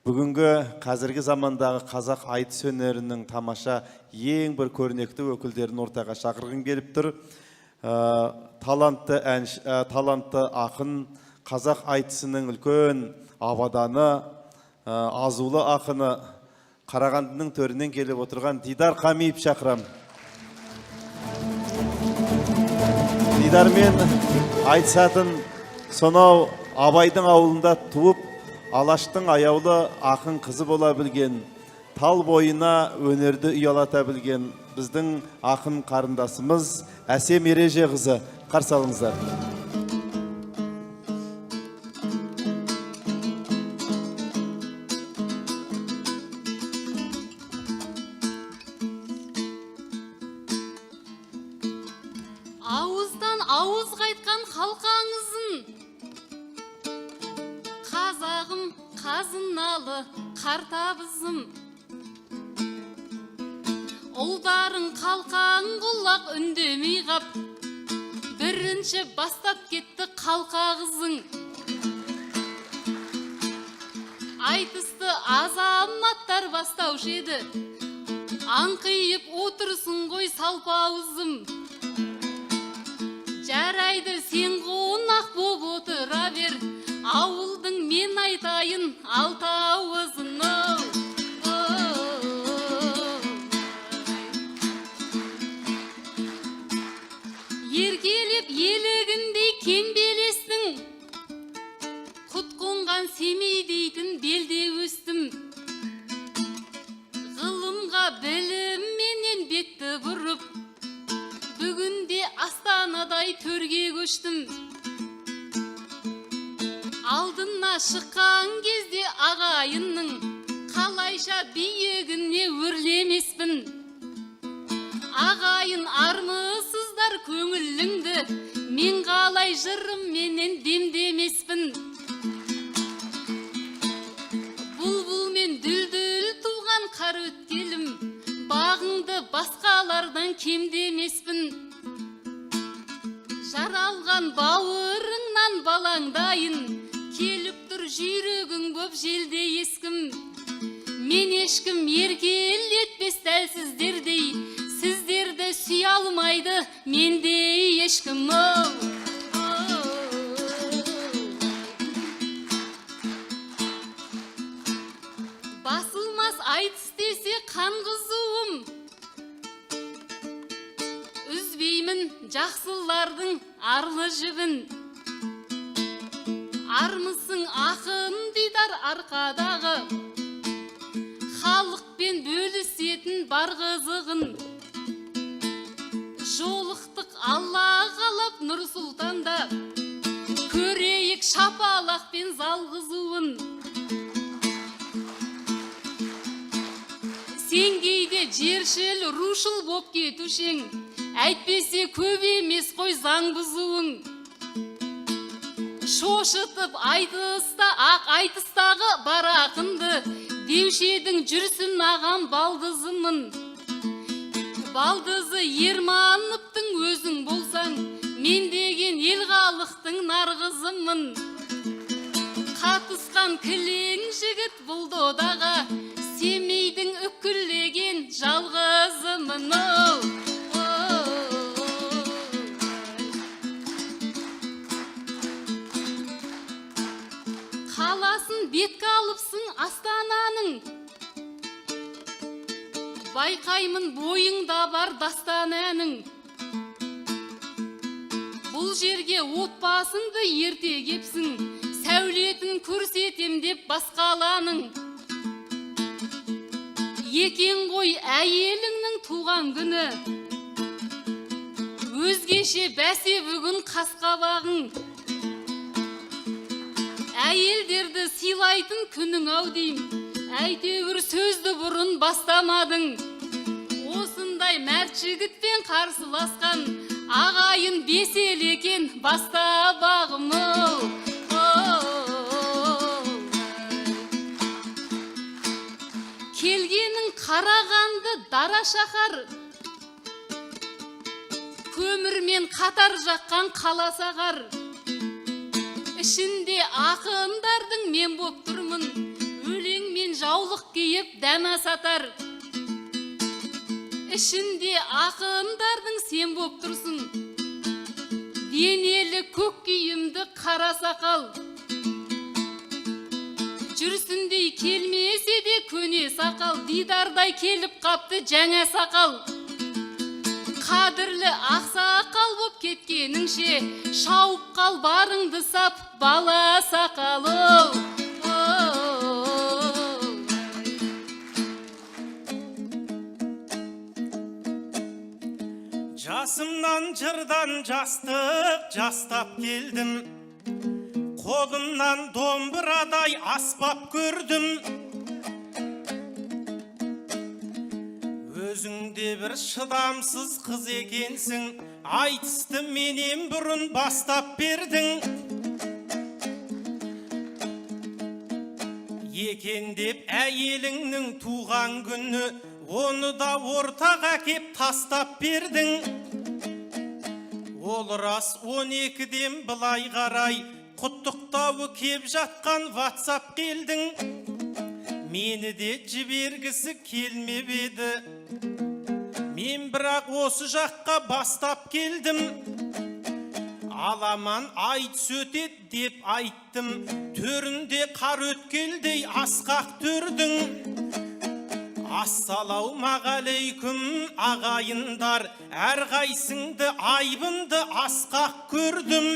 Бүгінгі қазіргі замандағы қазақ айтыс өнерінің тамаша ең бір көрнекті өкілдерін ортаға шақырғым келіп тұр. Талантты ақын, қазақ айтысының үлкен абаданы, азулы ақыны, Қарағандының төрінен келіп отырған Дидар Қамиев шақырам. Дидармен айтысатын сонау Абайдың ауылында туып, Алаштың аяулы ақын қызы бола білген, тал бойына өнерді ұялата білген біздің ақын қарындасымыз Әсем Ереже қызы. Қарсы алыңыздар. Ауыздан ауыз қайтқан халқаңызын, қазағым қазыналы қартабызым, ұлдарың қалқаң құлақ үндемей қап, бірінші бастап кетті қалқағызың. Айтысты азаматтар бастаушы еді, аңқиып отырсын ғой салпауызым. Жарайды сен қонақ боп отыра бер, ауылдың мен айтайын алтауызын. Еркелеп елігіндей кембелестің, құт қонған семей дейтін белде өстім. Ғылымға білімменен бетті бұрып, бүгінде Астанадай төрге көштім. Алдына шыққан кезде ағайынның, қалайша биігіне өрлемеспін. Ағайын армысыздар көңіліңді, мен қалай жырымменен демдемеспін. Бұлбұл мен дүлдүл туған қар өткелім, бағыңды басқалардан кемдемеспін. Жаралған бауырыңнан балаңдайын, келіп тұр жүйрегің боп желде ескім. Мен ешкім еркелетпес дәлсіздердей, сіздерді сүйе алмайды мендей ешкім. Басылмас айтыс десе қан қызуым, үзбеймін жақсылардың арлы жібін. Армысың ақын Дидар арқадағы, халықпен бөлісетін бар қызығын. Жолықтық Алла қалап Нұр Сұлтанда, көрейік шапалақпен зал қызуын. Сен кейде жершіл рушыл боп кетушең, әйтпесе көп емес қой заң бұзуың. Шошытып айтыстағы бар ақынды, деушедің жүрсін ағам балдызымын. Балдызы Ермановтың өзің болсаң, мен деген ел халықтың нарғызымын. Қатысқан кілең жігіт бұл додаға, Семейдің үкілеген жалғызымын. Қаласын бетке алыпсың Астананың, байқаймын бойыңда бар дастан әнің. Бұл жерге отбасыңды ерте кепсің, сәулетін көрсетем деп басқаланың. Екен ғой әйеліңнің туған күні, өзгеше бәсе бүгін қасқабағың. Әйелдерді сыйлайтын күнің ау дейм, әйтеуір сөзді бұрын бастамадың. Осындай мәрт жігітпен қарсыласқан, ағайын бесел екен бастабағым. Келгенің Қарағанды дара шаһар, көмірмен қатар жаққан қаласағар. ішінде ақындардың мен боп тұрмын, өлең жаулық киіп дәма сатар. Ішінде ақындардың сен боп тұрсын, денелі көк киімді қара сақал. Жүрсіндей келмесе де көне сақал, дидардай келіп қапты жаңа сақал. Қадірлі ақсақал боп кеткеніңше, шауып қал барыңды сап бала сақалы. Жасымнан жырдан жастық жастап келдім, қолымнан домбырадай аспап көрдім. Өзіңде бір шыдамсыз қыз екенсің, айтысты менен бұрын бастап бердің. Екен деп әйеліңнің туған күні, оны да ортаға кеп тастап бердің. Ол рас 12-ден былай қарай құттықтауы кеп жатқан WhatsApp келдің. Мені де жібергісі келмеп еді, мен бірақ осы жаққа бастап келдім. Аламан айт сөтет деп айттым, төрінде қар өткелдей асқақ төрдің. Ассалаумағалейкум ағайындар, әрқайсыңды айбынды асқақ көрдім.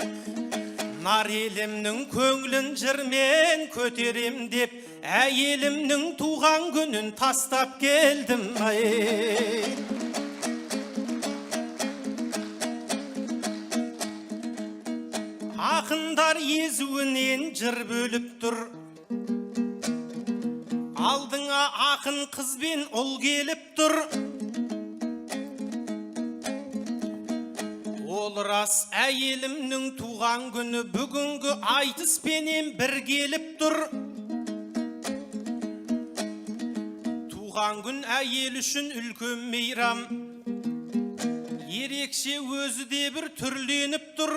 Нар елімнің көңілін жырмен көтерем деп, әйелімнің туған күнін тастап келдім. Ақындар езуінен жыр бөліп тұр, алдыңа ақын қызбен ұл келіп тұр. Ол рас әйелімнің туған күні бүгінгі айтыспенен бір келіп тұр. Туған күн әйел үшін үлкен мейрам, ерекше өзі де бір түрленіп тұр.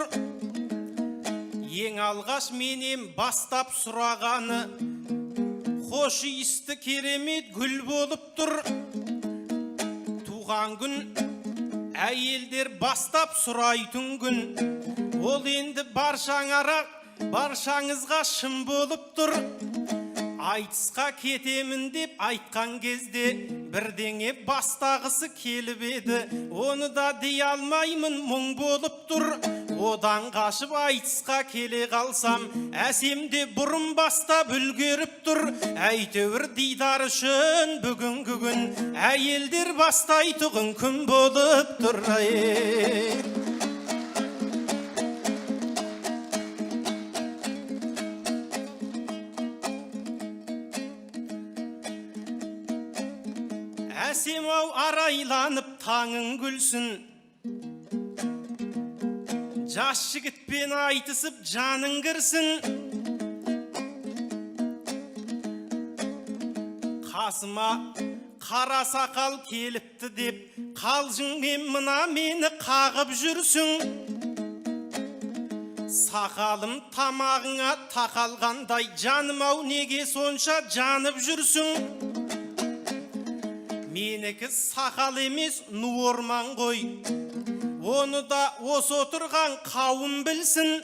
Ең алғаш менен бастап сұрағаны, хош иісті керемет гүл болып тұр. Туған күн әйелдер бастап сұрайтын күн, ол енді баршаңызға шын болып тұр. Айтысқа кетемін деп айтқан кезде бірдеңе бастағысы келіп еді, оны да дей алмаймын, мұң болып тұр. Одан қашып айтысқа келе қалсам, әсемде бұрын бастап үлгеріп тұр. Әйтеуір дидар үшін бүгінгі күн әйелдер бастайтұғын күн болып тұр. Әсем-ау арайланып таңың күлсін, жас жігітпен айтысып жаның кірсін. Қасыма қара сақал келіпті деп, қалжыңмен мына мені қағып жүрсің. Сақалым тамағыңа тақалғандай, жаным-ау неге сонша жанып жүрсің. Менікі сақал емес, ну орман ғой, оны да осы отырған қауым білсін.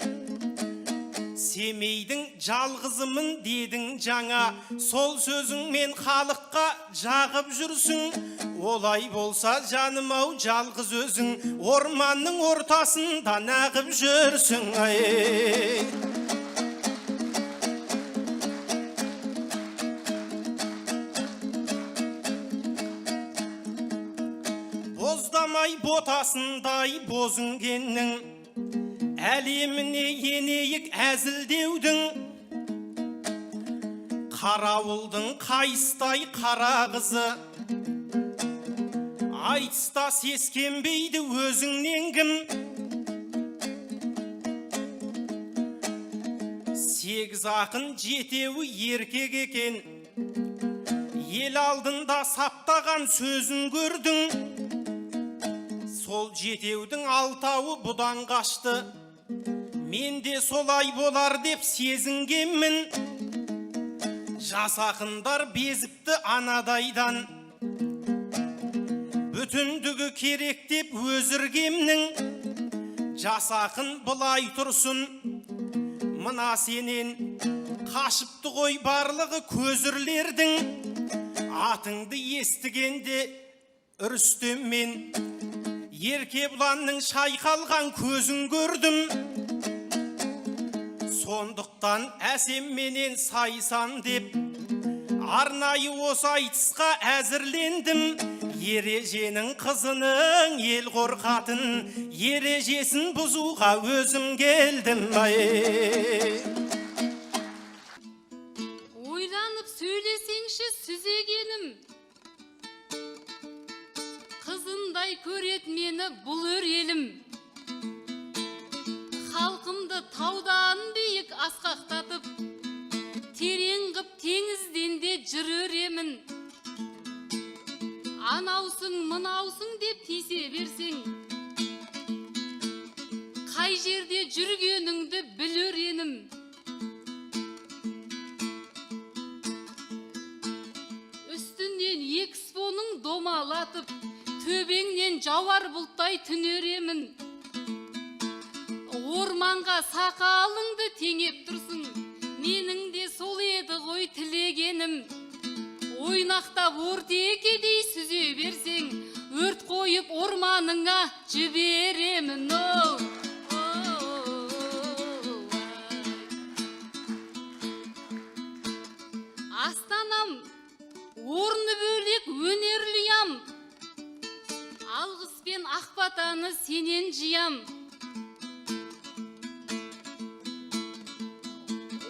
Семейдің жалғызымын дедің жаңа, сол сөзіңмен халыққа жағып жүрсің. Олай болса жаным-ау жалғыз өзің, орманның ортасында нағып жүрсің. Боздамай ботасындай бозінгеннің, әлеміне енейік әзілдеудің. Қарауылдың қайыстай қара қызы, айтыста сескенбейді өзіңнен кім. Сегіз ақын жетеуі еркек екен, ел алдында саптаған сөзін көрдің. Сол жетеудің алтауы бұдан қашты, мен де солай болар деп сезінгенмін. Жас ақындар безіпті анадайдан, бүтіндігі керек деп өзіргемнің. Жас ақын бұлай тұрсын, мына сенен қашыпты ғой барлығы көзірлердің. Атыңды естігенде Рүстеммен Еркебұланның шайқалған көзін көрдім. Сондықтан әсемменен сайсан деп арнайы осы айтысқа әзірлендім. Ереженің қызының ел қорқатын, ережесін бұзуға өзім келдім. Ойланып сөйлесеңші сүзегенім, қызындай көрет мені бұл өрелім. Халқымды таудан биік асқақтатып, терең қып теңізден де жыр өремін. Анаусың, мынаусың деп тисе берсең, қай жерде жүргеніңді біл өренім. Үстінен экспоның домалатып, төбеңнен жауар бұлттай түнеремін. Орманға сақалыңды теңеп тұрсың, менің де сол еді ғой тілегенім. Ойнақтап ортекедей сүзе берсең, өрт қойып орманыңа жіберемін. Астанам, орны бөлек өнерліям, алғыс пен ақбатаны сенен жиям.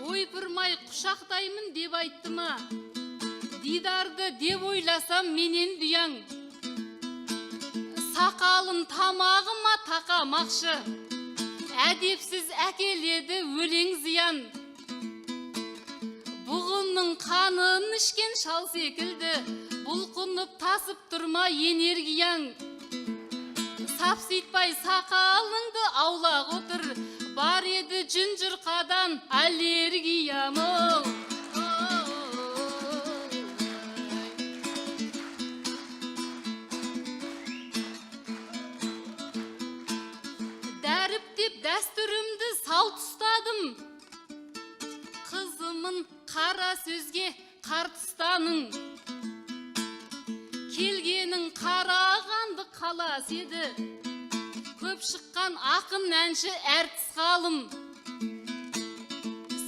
Ойпырмай құшақтаймын деп айтты ма, дидарды деп ойласам менен бұяң. Сақалын тамағыма тақамақшы, әдепсіз әкеледі өлең зиян. Бұғының қанын ішкен шал секілді, бұлқынып тасып тұрма энергияң. Сапситпай сақалыңды аулақ отыр, бар еді жүн жырқадан аллергиям. Дәріптеп дәстүрімді салт ұстадым, қызымын қара сөзге қартыстаның. Келгенің қарағанды қалас еді, көп шыққан ақын әнші әртіс ғалым.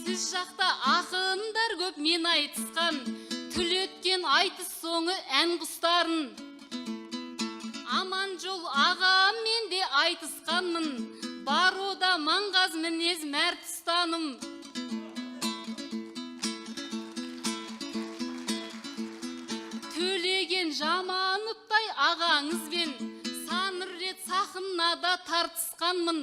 Сіз жақта ақындар көп мен айтысқан, түлеткен айтыс соңы ән құстарын. Аман жол аға мен де айтысқанмын, бар ода маңғаз мінез мәрт ұстаным. Төлеген Жамановтай ағаңызбен сан рет сахнада тартысқанмын.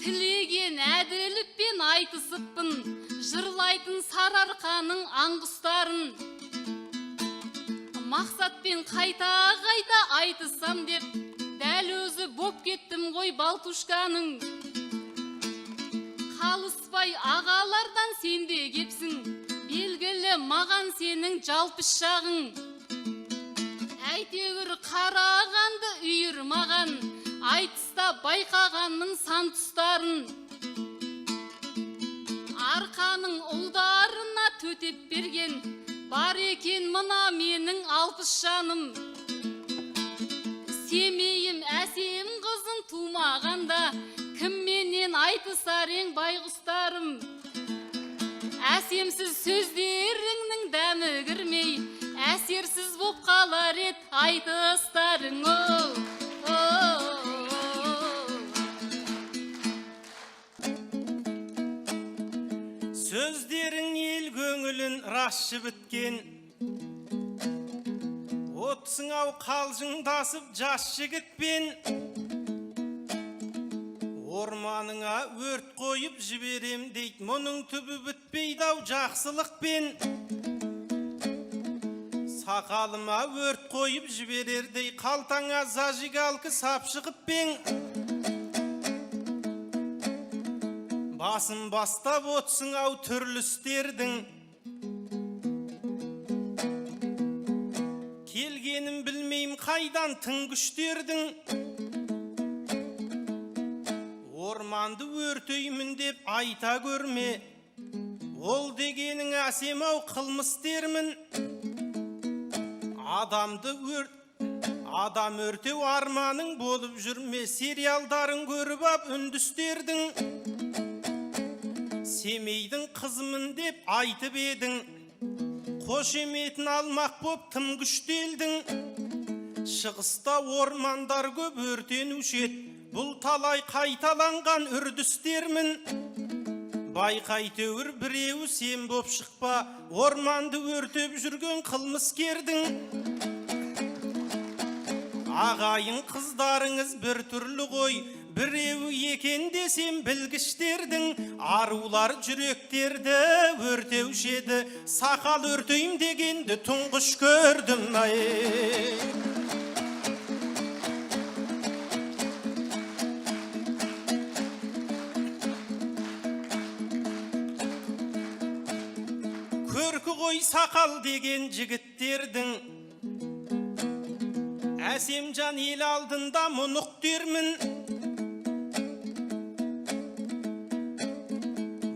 Тілеген Әділовпен айтысыппын, жырлайтын Сарыарқаның аңғыстарын. Мақсатпен қайта-қайта айтысам деп, дәл өзі боп кеттім ғой Балтушканың. Қалыспай ағалардан сен де кепсің, белгілі маған сенің жалпыш жағың. Әйтеуір қарағанды үйір маған, айтыста байқағанның сан тұстарын. Арқаның ұлдарына төтеп берген, бар екен мына менің алпыс жаным. Семейім әсем қызын тумағанда, кімменен айтысар ең байғұстарым. Әсемсіз сөздеріңнің дәмі кірмей, әсерсіз боп қалар ет айтыстарың. Сөздерің ел көңілін расшы біткен, отсың ау қалжыңдасып жас жігітпен. Орманыңа өрт қойып жіберем дейт, мұның түбі бітпейді ау жақсылықпен. Сақалыма өрт қойып жіберердей, қалтаңа зажигалка сап шығып пен. басын бастап отсың ау түрлі істердің. Келгенім білмейм қайдан тың күштердің. Орманды өртеймін деп айта көрме, ол дегенің әсем ау қылмыстермін. Адам өртеу арманың болып жүрме, сериалдарын көріп ап үндістердің. Семейдің қызымын деп айтып едің, қошеметін алмақ боп тым күштелдің. Шығыста ормандар көп өртенуші еді, бұл талай қайталанған үрдістермін. Байқайтеуір біреу сен боп шықпа, орманды өртеп жүрген қылмыскердің. Ағайын қыздарыңыз бір түрлі ғой, біреу екен десем білгіштердің. Арулар жүректерді өртеуші еді, сақал өртейм дегенді тұңғыш көрдім. Көркі ғой сақал деген жігіттердің, әсемжан ел алдында мұнық дермін.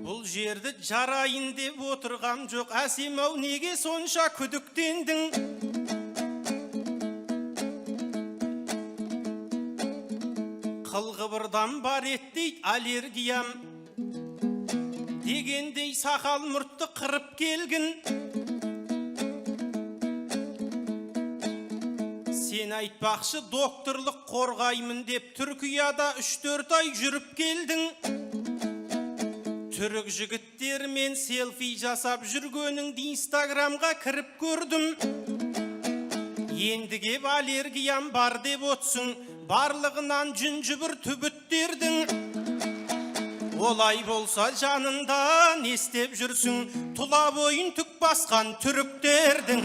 Бұл жерді жарайын деп отырғам жоқ, әсем ау неге сонша күдіктендің. Қылғыбырдан бар еттейд аллергиям, дегендей сақал мұртты қырып келгін. Сен айтпақшы докторлық қорғаймын деп Түркияда 3-4 ай жүріп келдің. Түрік жігіттермен селфи жасап жүргеніңді инстаграмға кіріп көрдім. Енді кеп аллергиям бар деп отсың, барлығынан жүнжібір түбіттердің. Олай болса жанында не істеп жүрсің, тұла бойын түк басқан түріктердің.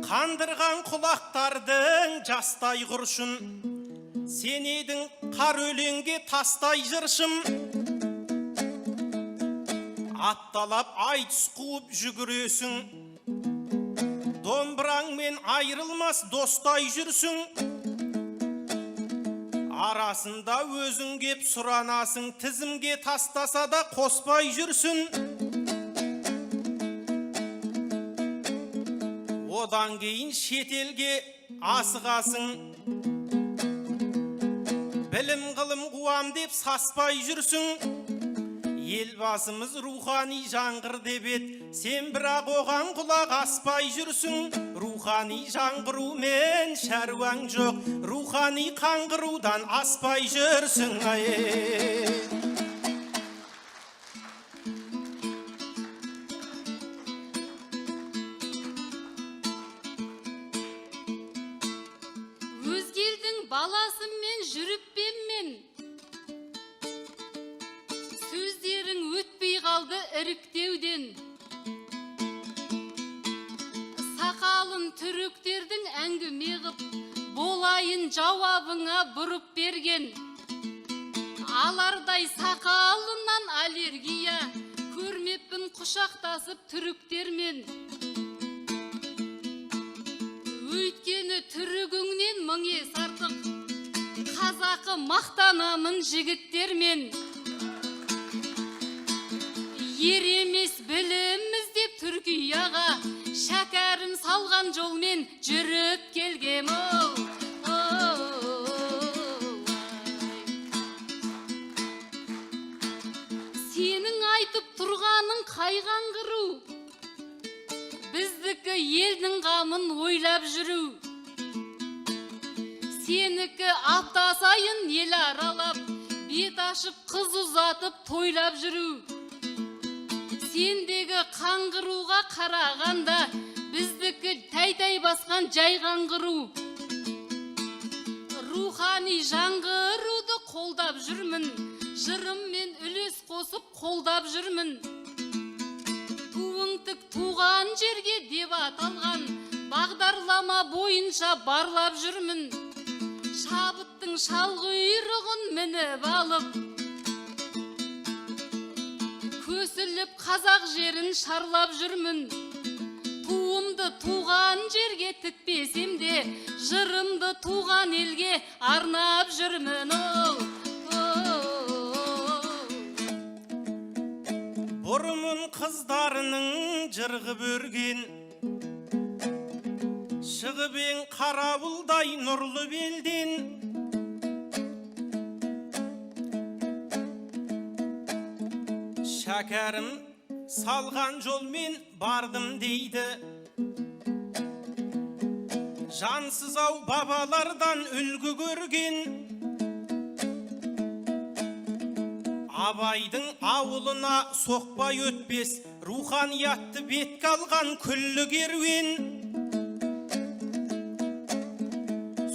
Қандырған құлақтардың жастай құршын, сен едің қар өлеңге тастай жыршым. Атталап айтыс қуып жүгіресің, домбыраңмен айрылмас достай жүрсің. Арасында өзің кеп сұранасың, тізімге тастаса да қоспай жүрсің. Одан кейін шетелге асығасың, білім ғылым қуам деп саспай жүрсің. Елбасымыз рухани жаңғыр деп еді, сен бірақ оған құлақ аспай жүрсің. Рухани жаңғырумен шаруаң жоқ, рухани қаңғырудан аспай жүрсің. Өзгелдің баласымен жүріп пем мен, сөздерің өтпей қалды іріктеуден. Сақалын түріктердің әңгіме ғып, болайын жауабыңа бұрып берген. Алардай сақалынан аллергия көрмеппін құшақтасып түріктермен. Өйткені түрігіңнен мың ес артық, қазақы мақтанамын жігіттермен. Ер емес біліміз деп Түркияға шәкәрім салған жолмен жүріп келгем. Сенің айтып тұрғаның қайғаңғыру, біздікі елдің қамын ойлап жүру. Сенікі апта сайын ел аралап, бет ашып қыз ұзатып тойлап жүру. Сендегі қаңғыруға қарағанда, біздікі тәй-тәй басқан жай қаңғыру. Рухани жаңғыруды қолдап жүрмін, жырыммен үлес қосып қолдап жүрмін. Туың тік туған жерге деп аталған бағдарлама бойынша барлап жүрмін. Шабыттың шалғұйрығын мініп алып, көсіліп қазақ жерін шарлап жүрмін. Туымды туған жерге тікпесем де, жырымды туған елге арнап жүрмін. Бұрымын қыздарының жырғып өрген, шығып ең қарабылдай нұрлы белден. Шәкәрім салған жолмен бардым дейді, жансыз ау бабалардан үлгі көрген. Абайдың ауылына соқпай өтпес, руханиятты бетке алған күллі керуен.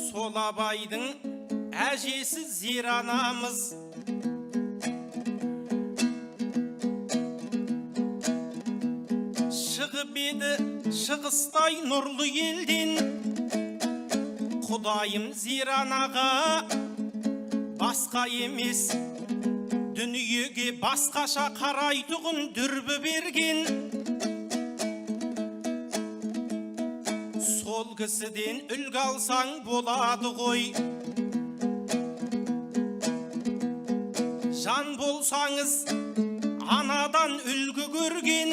Сол Абайдың әжесі Зиранамыз, шығып еді шығыстай нұрлы елден. Құдайым Зиранаға басқа емес, дүниеге басқаша қарайтұғын дүрбі берген. Сол кісіден үлгі алсаң болады ғой. Жан болсаңыз анадан үлгі көрген.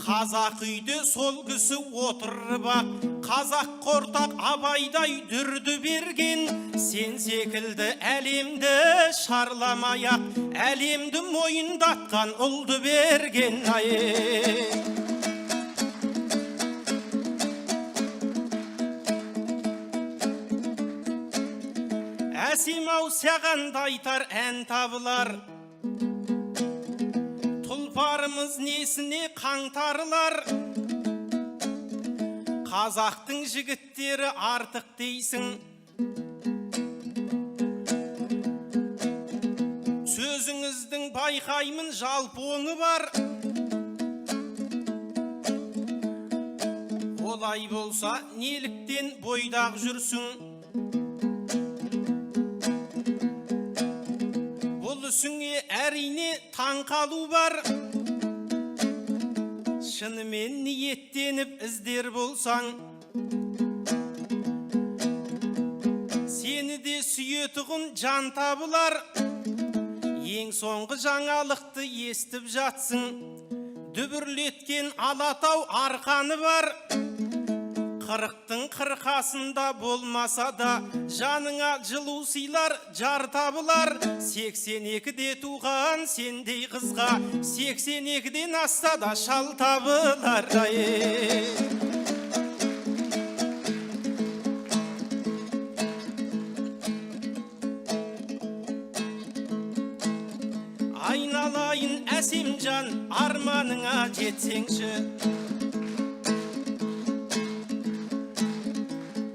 Қазақ үйде сол кісі отырып ақ, қазақ қортақ Абайдай дүрді берген. Сен секілді әлемді шарламай-ақ, әлемді мойындатқан ұлды берген. Әсем-ау саған да айтар ән табылар, тұлпарымыз несіне қаңтарылар. Қазақтың жігіттері артық дейсің, сөзіңіздің байқаймын жалпы оңы бар. Олай болса неліктен бойдақ жүрсің? Бұл үсіңе әрине таңқалу бар. Шынымен ниеттеніп іздер болсаң, сені де сүйетұғын жан табылар. Ең соңғы жаңалықты естіп жатсың, дүбірлеткен Алатау арқаны бар. Қырықтың қырқасында болмаса да, жаныңа жылу сыйлар жар табылар. 82-де туған сендей қызға, 82-ден асса да шал табылар. Айналайын әсемжан, арманыңа жетсеңші.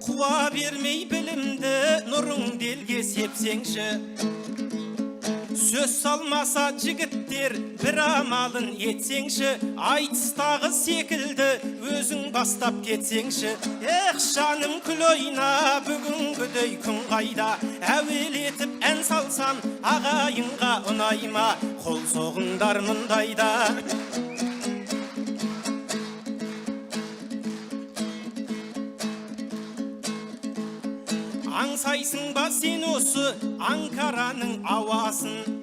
Қуа бермей білімді нұрың делге сепсеңші. Сөз салмаса жігіттер бір амалын етсеңші. Айтыстағы секілді өзің бастап кетсеңші. Ех, жаным күл ойна, бүгінгідей күн қайда. Әуелетіп ән салсам, ағайынға ұнайма. Қол соғыңдар мұндайда. Аңсайсың ба сен осы Анкараның ауасын?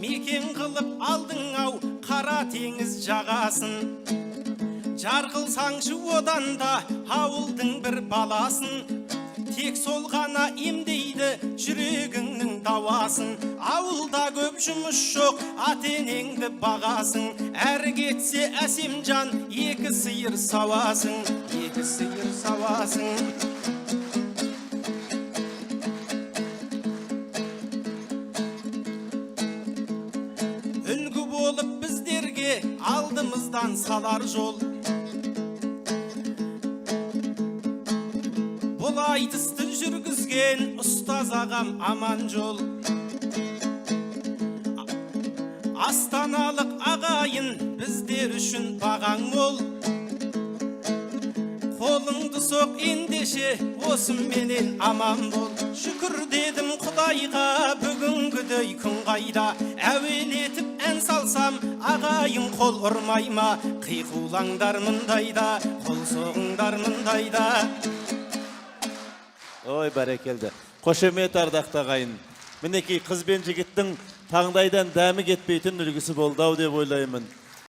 Мекен қылып алдың ау қара теңіз жағасын. Жарғылсаңшы одан да ауылдың бір баласын. Тек сол ғана емдейді жүрегіңнің дауасын. Ауылда көп жұмыс жоқ, ата-енеңді бағасың. Әрі кетсе әсемжан, екі сиыр сауасың. Екі сиыр сауасың. Үлгі болып біздерге алдымыздан салар жол. Бұл айтысты жүргізген ұстаз ағам аман жол. астаналық ағайын біздер үшін бағаң мол. Қолыңды соқ ендеше осыменен аман бол. Шүкір дедім Құдайға бүгінгідей күн қайда. Әуелетіп ән салсам ағайын қол ұрмай ма? Қиқулаңдар мұндайда, қол соғыңдар мұндайда. Ой, бәрекелді. Қошемет ардақты ағайын. Мінекей қыз бен жігіттің таңдайдан дәмі кетпейтін үлгісі болды ау деп ойлаймын.